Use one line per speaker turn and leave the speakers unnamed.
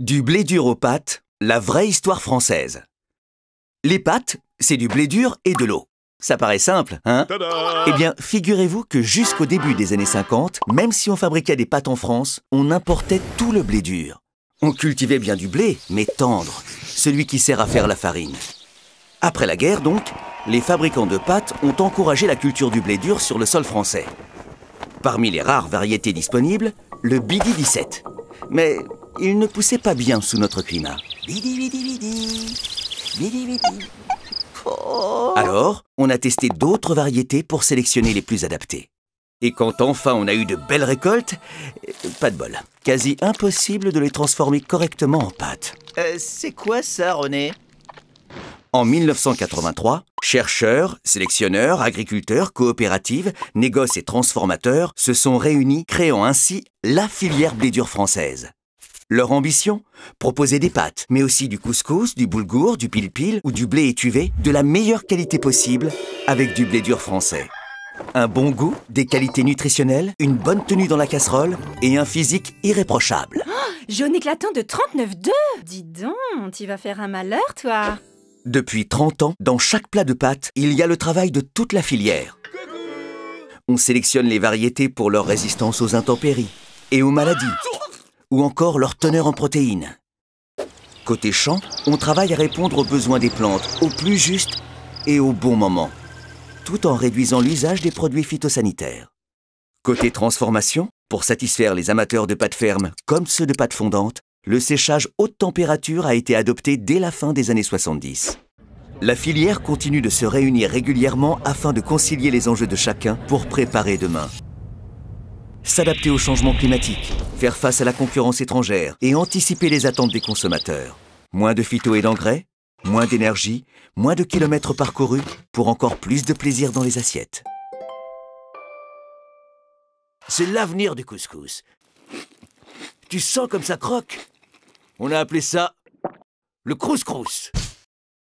Du blé dur aux pâtes, la vraie histoire française. Les pâtes, c'est du blé dur et de l'eau. Ça paraît simple, hein?
Tada!
Eh bien, figurez-vous que jusqu'au début des années 50, même si on fabriquait des pâtes en France, on importait tout le blé dur. On cultivait bien du blé, mais tendre, celui qui sert à faire la farine. Après la guerre, donc, les fabricants de pâtes ont encouragé la culture du blé dur sur le sol français. Parmi les rares variétés disponibles, le Bidi 17. Mais il ne poussait pas bien sous notre climat. Bidi, bidi, bidi. Bidi, bidi. Oh. Alors, on a testé d'autres variétés pour sélectionner les plus adaptées. Et quand enfin on a eu de belles récoltes, pas de bol. Quasi impossible de les transformer correctement en pâtes.
C'est quoi ça, René?
En 1983, chercheurs, sélectionneurs, agriculteurs, coopératives, négoces et transformateurs se sont réunis, créant ainsi la filière blé dur française. Leur ambition? Proposer des pâtes, mais aussi du couscous, du boulgour, du pil-pil ou du blé étuvé de la meilleure qualité possible avec du blé dur français. Un bon goût, des qualités nutritionnelles, une bonne tenue dans la casserole et un physique irréprochable.
Oh, jaune éclatant de 39,2! Dis donc, tu vas faire un malheur, toi!
Depuis 30 ans, dans chaque plat de pâtes, il y a le travail de toute la filière. On sélectionne les variétés pour leur résistance aux intempéries et aux maladies, ou encore leur teneur en protéines. Côté champ, on travaille à répondre aux besoins des plantes au plus juste et au bon moment, tout en réduisant l'usage des produits phytosanitaires. Côté transformation, pour satisfaire les amateurs de pâtes fermes comme ceux de pâtes fondantes, le séchage haute température a été adopté dès la fin des années 70. La filière continue de se réunir régulièrement afin de concilier les enjeux de chacun pour préparer demain. S'adapter au changement climatique, faire face à la concurrence étrangère et anticiper les attentes des consommateurs. Moins de phyto et d'engrais, moins d'énergie, moins de kilomètres parcourus pour encore plus de plaisir dans les assiettes.
C'est l'avenir du couscous. Tu sens comme ça croque? On a appelé ça le crous-crous.